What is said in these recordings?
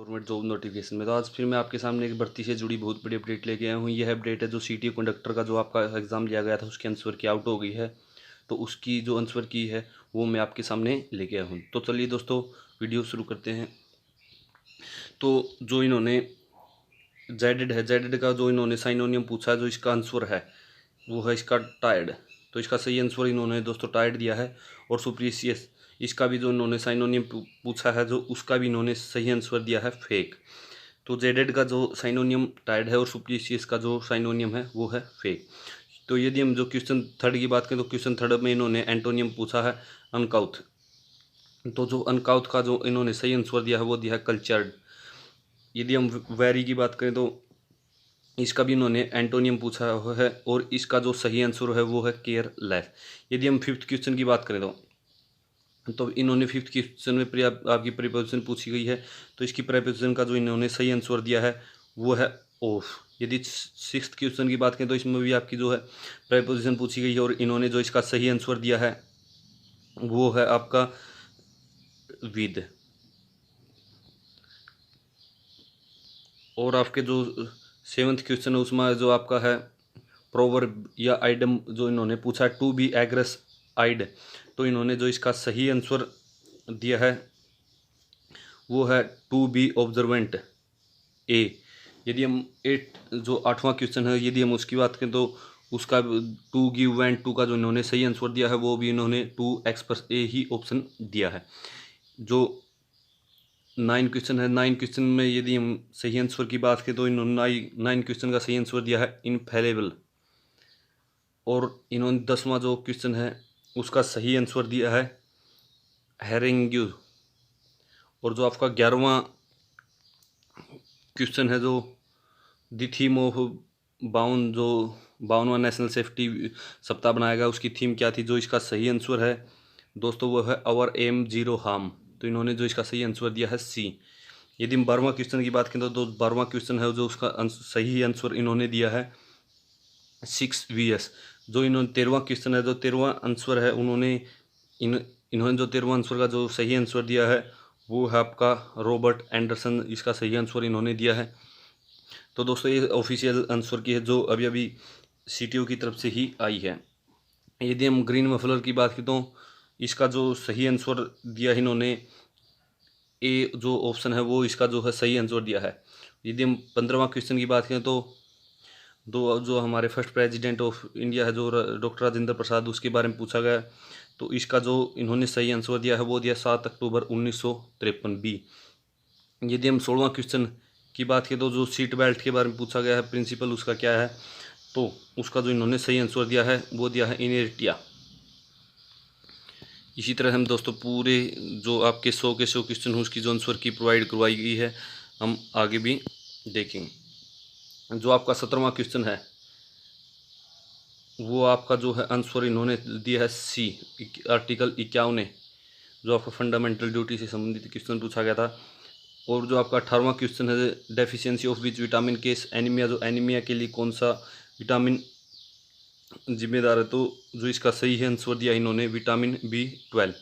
Government job notification में। तो आज फिर मैं आपके सामने एक भर्ती से जुड़ी बहुत बड़ी अपडेट लेके आया हूँ। यह अपडेट है जो सीटी कंडक्टर का जो आपका एग्ज़ाम लिया गया था उसकी आंसर की आउट हो गई है। तो उसकी जो आंसर की है वो मैं आपके सामने लेके आया हूँ। तो चलिए दोस्तों वीडियो शुरू करते हैं। तो जो इन्होंने जेडेड का जो इन्होंने साइनोनियम पूछा है, जो इसका आंसर है वो है इसका टायर्ड। तो इसका सही आंसर इन्होंने दोस्तों टायर्ड दिया है। और सुप्रीसियस इसका भी जो इन्होंने साइनोनियम पूछा है जो उसका भी इन्होंने सही आंसर दिया है फेक। तो जेडेड का जो साइनोनियम टायर्ड है और सुप्रीसियस का जो साइनोनियम है वो है फेक। तो यदि हम जो क्वेश्चन थर्ड की बात करें तो क्वेश्चन थर्ड में इन्होंने एंटोनियम पूछा है अनकाउथ। तो जो अनकाउथ का जो इन्होंने सही आंसर दिया है वो दिया है कल्चर्ड। यदि हम वेरी की बात करें तो इसका भी इन्होंने एंटोनियम पूछा है और इसका जो सही आंसर है वो है केयरलेस। यदि हम फिफ्थ क्वेश्चन की बात करें तो इन्होंने फिफ्थ क्वेश्चन में आपकी प्रीपोजिशन पूछी गई है। तो इसकी प्रीपोजिशन का जो इन्होंने सही आंसर दिया है वो है ऑफ। यदि सिक्स्थ क्वेश्चन की बात करें तो इसमें भी आपकी जो है प्रीपोजिशन पूछी गई है और इन्होंने जो इसका सही आंसर दिया है वो है आपका विद। और आपके जो सेवन्थ क्वेश्चन है उसमें जो आपका है प्रोवर्ब या आइडम जो इन्होंने पूछा है टू बी एग्रेस आइड। तो इन्होंने जो इसका सही आंसर दिया है वो है टू बी ऑब्जर्वेंट ए। यदि हम जो आठवां क्वेश्चन है यदि हम उसकी बात करें तो उसका टू गिव वेंट टू का जो इन्होंने सही आंसर दिया है वो भी इन्होंने टू एक्सप्रेस ए ही ऑप्शन दिया है। जो नाइन क्वेश्चन है, नाइन क्वेश्चन में यदि हम सही आंसर की बात करें तो इन्होंने नाइन क्वेश्चन का सही आंसर दिया है इनफेलेबल। और इन्होंने 10वां जो क्वेश्चन है उसका सही आंसर दिया है हेरेंग्यू। और जो आपका 11वां क्वेश्चन है जो द थीम ऑफ जो 52वां नेशनल सेफ्टी सप्ताह बनाया गया उसकी थीम क्या थी, जो इसका सही आंसर है दोस्तों वो है आवर एम जीरो हार्म। तो इन्होंने जो इसका सही आंसर दिया है सी। यदि हम 12वां क्वेश्चन की बात करें तो 12वां क्वेश्चन है जो उसका सही आंसर इन्होंने दिया है 6 VS। जो इन्होंने 13वां क्वेश्चन है जो 13वां आंसर है इन्होंने जो 13वां आंसर का जो सही आंसर दिया है वो है आपका रॉबर्ट एंडरसन। इसका सही आंसर इन्होंने दिया है। तो दोस्तों ये ऑफिशियल आंसर की है जो अभी अभी CTO की तरफ से ही आई है। यदि हम ग्रीन मफलर की बात करें तो इसका जो सही आंसर दिया है इन्होंने ए जो ऑप्शन है वो इसका जो है सही आंसर दिया है। यदि हम 15वां क्वेश्चन की बात करें तो जो हमारे फर्स्ट प्रेसिडेंट ऑफ इंडिया है जो डॉक्टर राजेंद्र प्रसाद उसके बारे में पूछा गया। तो इसका जो इन्होंने सही आंसर दिया है वो दिया 7 अक्टूबर 1953 बी। यदि हम 16वां क्वेश्चन की बात करें तो जो सीट बेल्ट के बारे में पूछा गया है प्रिंसिपल उसका क्या है, तो उसका जो इन्होंने सही आंसर दिया है वो दिया है इनर्टिया। इसी तरह हम दोस्तों पूरे जो आपके 100 के 100 क्वेश्चन उसकी जो आंसर की प्रोवाइड करवाई गई है हम आगे भी देखेंगे। जो आपका 17वां क्वेश्चन है वो आपका जो है आंसर इन्होंने दिया है सी आर्टिकल 51 जो आपका फंडामेंटल ड्यूटी से संबंधित क्वेश्चन पूछा गया था। और जो आपका 18वां क्वेश्चन है deficiency of which vitamin case anaemia, जो एनीमिया के लिए कौन सा विटामिन जिम्मेदार है, तो जो इसका सही है आंसर दिया इन्होंने विटामिन B12।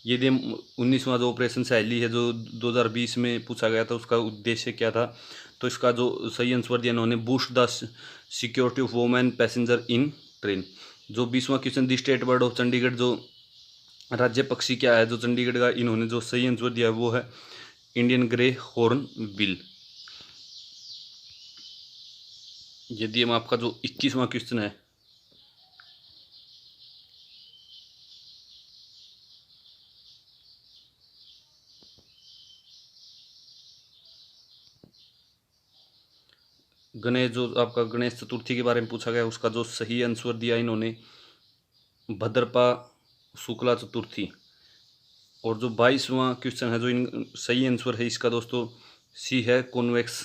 यदि हम 19वां जो ऑपरेशन सहेली है जो 2020 में पूछा गया था उसका उद्देश्य क्या था, तो इसका जो सही आंसर दिया इन्होंने boost the security of women passenger in train. जो 20वां question the state bird of Chandigarh जो राज्य पक्षी क्या है जो चंडीगढ़ का, इन्होंने जो सही आंसर दिया है वो है इंडियन ग्रे हॉर्न बिल। यदि हम आपका जो 21वां क्वेश्चन है गणेश जो आपका गणेश चतुर्थी के बारे में पूछा गया उसका जो सही आंसर दिया इन्होंने भद्रपा शुक्ला चतुर्थी। और जो 22वां क्वेश्चन है जो इन सही आंसर है इसका दोस्तों सी है कॉन्वेक्स।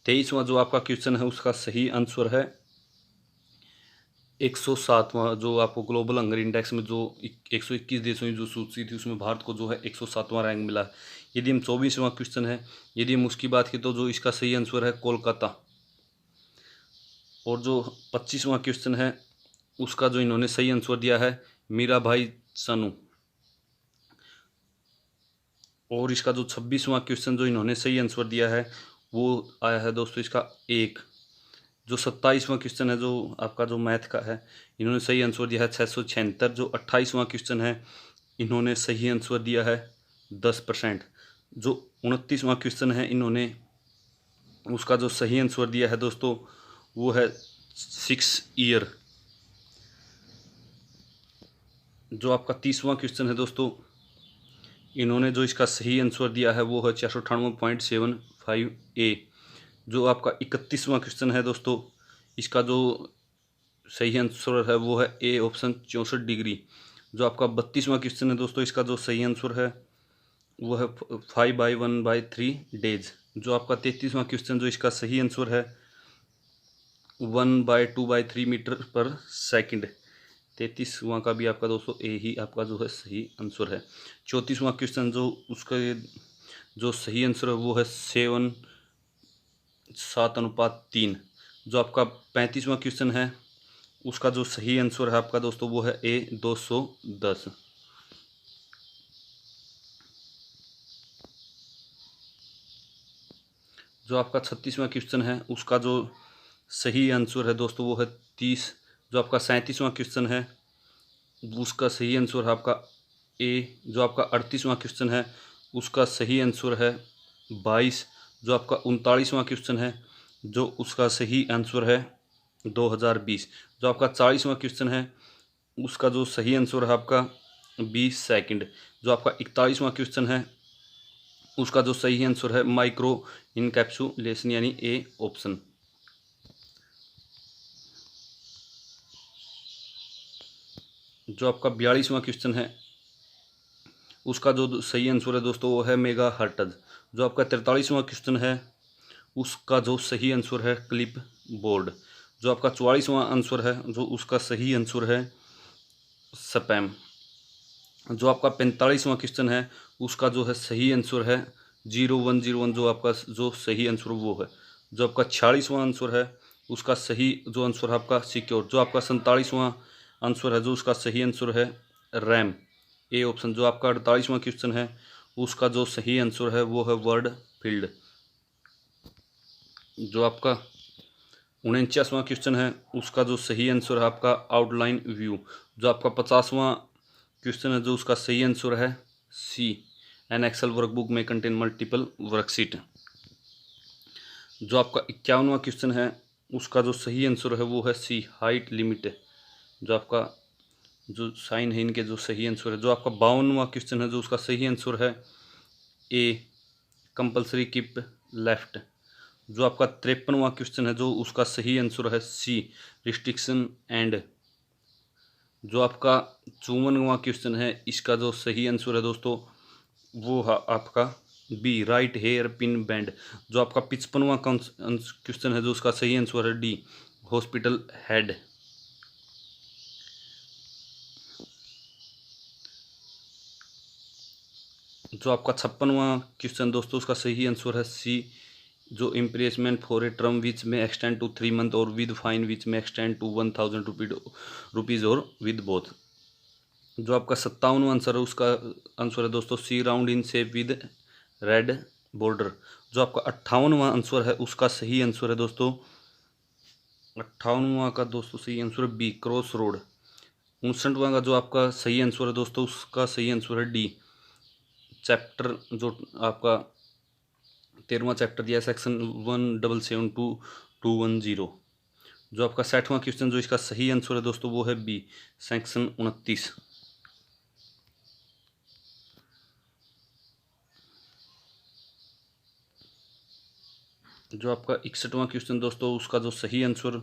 23वां जो आपका क्वेश्चन है उसका सही आंसर है 107वां जो आपको ग्लोबल हंगर इंडेक्स में जो 121 देशों की जो सूची थी उसमें भारत को जो है 107वां रैंक मिला। यदि हम 24वां क्वेश्चन है यदि हम उसकी बात की तो जो इसका सही आंसर है कोलकाता। और जो 25वां क्वेश्चन है उसका जो इन्होंने सही आंसर दिया है मीरा भाई सानू। और इसका जो 26वां क्वेश्चन जो इन्होंने सही आंसर दिया है वो आया है दोस्तों इसका 1। जो 27वां क्वेश्चन है जो आपका जो मैथ का है इन्होंने सही आंसर दिया है 676। जो 28वां क्वेश्चन है इन्होंने सही आंसर दिया है 10%। जो 29वां क्वेश्चन है इन्होंने उसका जो सही आंसर दिया है दोस्तों वो है 6 ईयर। जो आपका 30वां क्वेश्चन है दोस्तों इन्होंने जो इसका सही आंसर दिया है वो है 498.75 ए। जो आपका 31वां क्वेश्चन है दोस्तों इसका जो सही आंसर है वो है ए ऑप्शन 64 डिग्री। जो आपका 32वां क्वेश्चन है दोस्तों इसका जो सही आंसर है वो है 5/1/3 डेज। जो आपका 33वां क्वेश्चन जो इसका सही आंसर है 1/2/3 मीटर पर सेकंड। 33वां का भी आपका दोस्तों ए ही आपका जो है सही आंसर है। 34वां क्वेश्चन जो उसका जो सही आंसर है वो है 7:3। जो आपका 35वां क्वेश्चन है उसका जो सही आंसर है आपका दोस्तों वो है ए 210। जो आपका 36वां क्वेश्चन है उसका जो सही आंसर है दोस्तों वो है 30। जो आपका 37वां क्वेश्चन है उसका सही आंसर है आपका ए। जो आपका 38वां क्वेश्चन है उसका सही आंसर है 22। जो आपका 39वां क्वेश्चन है जो उसका सही आंसर है 2020। जो आपका 40वां क्वेश्चन है उसका जो सही आंसर है आपका 20 सेकंड। जो आपका 41वां क्वेश्चन है उसका जो सही आंसर है माइक्रो इनकैप्सुलेशन यानी ए ऑप्शन। जो आपका 42वां क्वेश्चन है उसका जो सही आंसर है दोस्तों वो है मेगा हर्टज। जो आपका 43वां क्वेश्चन है उसका जो सही आंसर है क्लिप बोर्ड। जो आपका 44वां आंसर है जो उसका सही आंसर है स्पैम। जो आपका 45वां क्वेश्चन है उसका जो है सही आंसर है 0101। जो आपका जो सही आंसर वो है। जो आपका 46वां आंसर है उसका सही जो आंसर है आपका सिक्योर। जो आपका 47वां आंसर है जो उसका सही आंसर है रैम ए ऑप्शन। जो आपका 48वां क्वेश्चन है उसका जो सही आंसर है वो है वर्ड फील्ड। जो आपका 49वां क्वेश्चन है उसका जो सही आंसर है आपका आउटलाइन व्यू। जो आपका 50वां क्वेश्चन है जो उसका सही आंसर है सी एन एक्सेल वर्कबुक में कंटेन मल्टीपल वर्कशीट। जो आपका 51वां क्वेश्चन है उसका जो सही आंसर है वो है सी हाइट लिमिट। जो आपका जो साइन है इनके जो सही आंसर है। जो आपका 52वां क्वेश्चन है जो उसका सही आंसर है ए कंपल्सरी कीप लेफ्ट। जो आपका 53वां क्वेश्चन है जो उसका सही आंसर है सी रिस्ट्रिक्शन एंड। जो आपका 54वां क्वेश्चन है इसका जो सही आंसर है दोस्तों वो है आपका B right hairpin bend. जो आपका 55वां क्वेश्चन है जो उसका सही आंसर है डी हॉस्पिटल हेड। जो आपका 56वां क्वेश्चन दोस्तों उसका सही आंसर है सी जो imprisonment for a term which may extend to 3 month और with fine which may extend to 1000 rupees और विद बोथ। जो आपका 57वां आंसर है उसका आंसर है दोस्तों C round in shape with red border. जो आपका 58वां आंसर है उसका सही आंसर है दोस्तों 58वां का दोस्तों सही आंसर है बी क्रॉस रोड। 59वां का जो आपका सही आंसर है दोस्तों उसका सही आंसर है डी चैप्टर जो आपका 13वां चैप्टर दिया है सेक्शन 1772210। जो आपका 60वां क्वेश्चन जो इसका सही आंसर है दोस्तों वो है बी सेक्शन 29। जो आपका 61वां क्वेश्चन दोस्तों उसका जो सही आंसर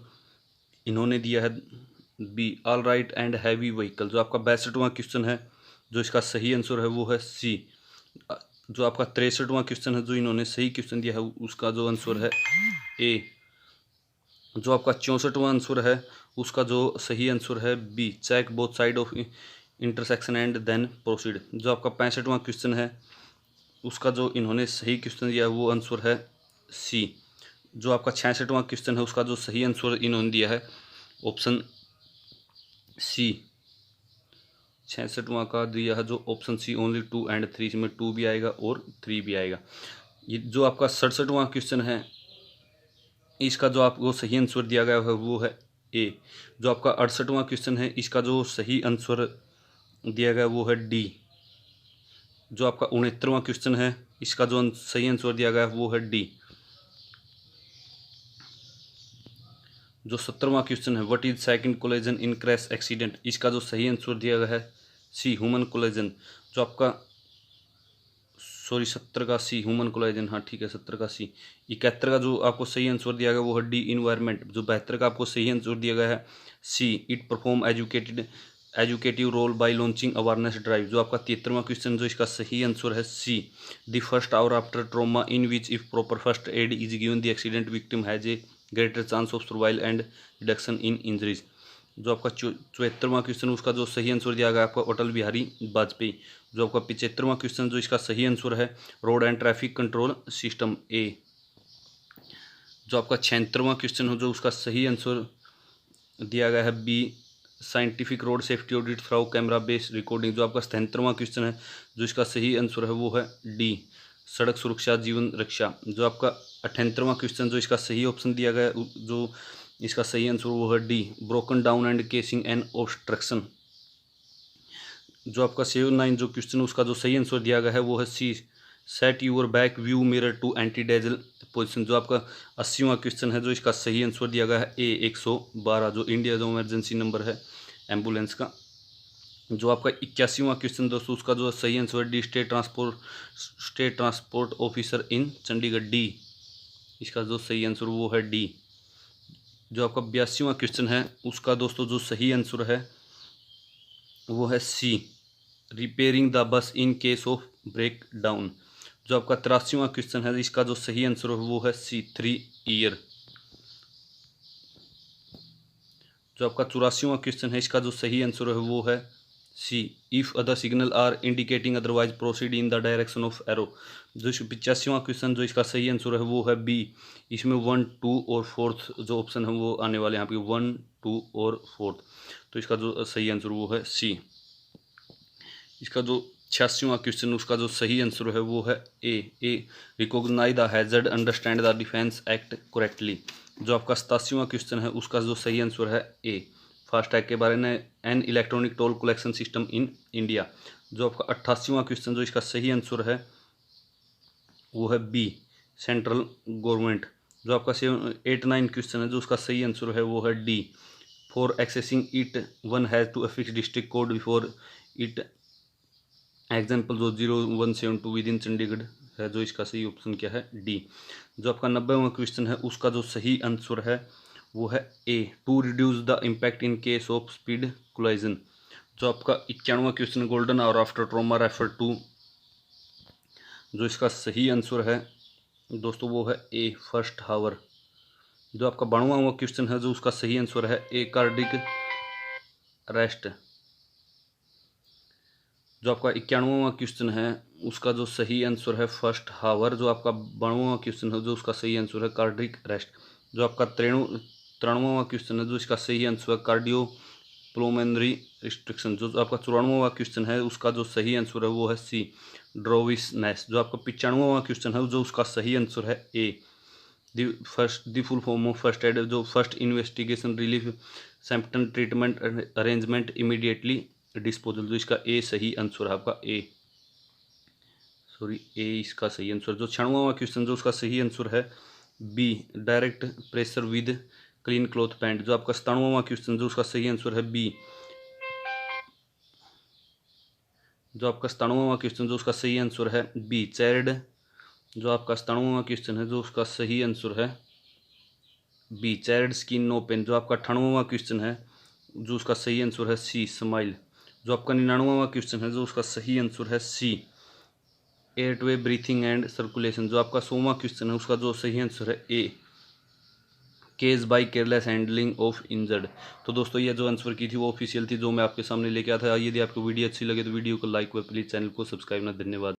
इन्होंने दिया है be all right and heavy vehicle. जो आपका 62वां क्वेश्चन है जो इसका सही आंसर है वो है सी। जो आपका 63वां क्वेश्चन है जो इन्होंने सही क्वेश्चन दिया है उसका जो आंसर है ए। जो आपका 64वां आंसर है उसका जो सही आंसर है B check both side of intersection and then proceed. जो आपका 65वां क्वेश्चन है उसका जो इन्होंने सही क्वेश्चन दिया है वो आंसर है सी। जो आपका 66वां क्वेश्चन है उसका जो सही आंसर इन्होंने दिया है ऑप्शन सी 66वां का दिया है जो ऑप्शन सी ओनली 2 एंड 3, इसमें 2 भी आएगा और 3 भी आएगा। ये जो आपका 67वां क्वेश्चन है, इसका जो आपको सही आंसर दिया गया है वो है ए। जो आपका 68वां क्वेश्चन है, इसका जो सही आंसर दिया गया वो है डी। जो आपका 69वां क्वेश्चन है, इसका जो सही आंसर दिया गया है वो है डी। जो 70वां क्वेश्चन है, what is second collision in crash accident, इसका जो सही आंसर दिया गया है सी ह्यूमन कोलिजन। जो आपका 70 का सी ह्यूमन कोलिजन, हाँ ठीक है 70 का सी। 71 का जो आपको सही आंसर दिया गया वो है डी इन्वायरमेंट। जो 72 का आपको सही आंसर दिया गया है C it perform educative role by launching awareness drive. जो आपका 73वां क्वेश्चन, जो इसका सही आंसर है C the first hour after trauma in which if proper first aid is given the accident victim has a greater chance of survival and reduction in injuries. जो आपका 74वां question, उसका जो सही आंसर दिया गया आपका अटल बिहारी वाजपेयी। जो आपका 75वां क्वेश्चन, जो इसका सही आंसर है road and traffic control system A. जो आपका 76वां क्वेश्चन है, जो उसका सही आंसर दिया गया है B scientific road safety audit through camera based recording. जो आपका 77वां क्वेश्चन है, जो इसका सही आंसर है वो है डी सड़क सुरक्षा जीवन रक्षा। जो आपका 78वां क्वेश्चन, जो इसका सही ऑप्शन दिया गया है, जो इसका सही आंसर वो है D broken down and casing and obstruction. जो आपका 79 जो क्वेश्चन, उसका जो सही आंसर दिया गया है वो है C set your back view mirror to anti dazzle position. जो आपका 80वां क्वेश्चन है, जो इसका सही आंसर दिया गया है ए 112, जो इंडिया जो इमरजेंसी नंबर है एम्बुलेंस का। जो आपका 81वां क्वेश्चन दोस्तों, उसका जो सही आंसर है D state transport officer in Chandigarh D. इसका जो सही आंसर वो है डी। जो आपका 82वां क्वेश्चन है, उसका दोस्तों जो सही आंसर है वो है सी repairing the bus in case of break down. जो आपका 83वां क्वेश्चन है, इसका जो सही आंसर है वो है सी 3 ईयर। जो आपका 84वां क्वेश्चन है, इसका जो सही आंसर है वो है C if other signal are indicating otherwise proceed in the direction of arrow. जो 85वां क्वेश्चन, जो इसका सही आंसर है वो है बी। इसमें 1, 2 और 4 जो ऑप्शन है वो आने वाले हैं यहाँ पे 1, 2 और 4। तो इसका जो सही आंसर वो है सी। इसका जो 86वां क्वेश्चन, उसका जो सही आंसर है वो है A recognise the hazard understand the defence act correctly. जो आपका 87वां क्वेश्चन है, उसका जो सही आंसर है ए फास्टैग के बारे में an electronic toll collection system in India. जो आपका 88वां क्वेश्चन, जो इसका सही आंसर है वो है बी सेंट्रल गवर्नमेंट। जो आपका 89 क्वेश्चन है, जो उसका सही आंसर है वो है D for accessing it one has to affix district code before it example. जो 0172 विद इन चंडीगढ़ है, जो इसका सही ऑप्शन क्या है डी। जो आपका 90वां क्वेश्चन है, उसका जो सही आंसर है वो है A to reduce the impact in case of speed collision. जो आपका 91वां question golden hour after trauma refer to. जो इसका सही आंसर है दोस्तों वो है ए फर्स्ट हावर। जो आपका 92वां क्वेश्चन है, जो उसका सही आंसर है ए कार्डिक रेस्ट। जो आपका 91वां क्वेश्चन है, उसका जो सही आंसर है फर्स्ट हावर। जो आपका 92वां क्वेश्चन है, जो उसका सही आंसर है कार्डिक रेस्ट। जो आपका 93वां क्वेश्चन है, जो इसका सही आंसर है कार्डियो प्लोमेनरी रिस्ट्रिक्शन। जो आपका 94वां क्वेश्चन है, उसका जो सही आंसर है वो है सी ड्रोविसनेस। जो आपका 95वां क्वेश्चन है, जो उसका सही आंसर है A the full form of first aid. जो first investigation relief symptom treatment arrangement immediately disposal. जो इसका ए सही आंसर है आपका ए इसका सही आंसर। जो 96वां क्वेश्चन, जो उसका सही आंसर है B direct pressure with clean cloth pad. जो आपका 97वां क्वेश्चन, जो उसका सही आंसर है बी। जो आपका 97वां क्वेश्चन, जो उसका सही आंसर है बी चैर्ड। जो आपका 97वां क्वेश्चन है, जो उसका सही आंसर है बी चैर्ड स्किन नो पेन। जो आपका 98वां क्वेश्चन है, जो उसका सही आंसर है सी स्माइल। जो आपका 99वां क्वेश्चन है, जो उसका सही आंसर है सी एयरवे ब्रीथिंग एंड सर्कुलेशन। जो आपका 100वां क्वेश्चन है, उसका जो सही आंसर है A case by careless handling of injured. तो दोस्तों ये जो आंसर की थी वो ऑफिशियल थी, जो मैं आपके सामने लेके आया था। यदि आपको वीडियो अच्छी लगे तो वीडियो को लाइक व प्लीज़ चैनल को सब्सक्राइब ना। धन्यवाद।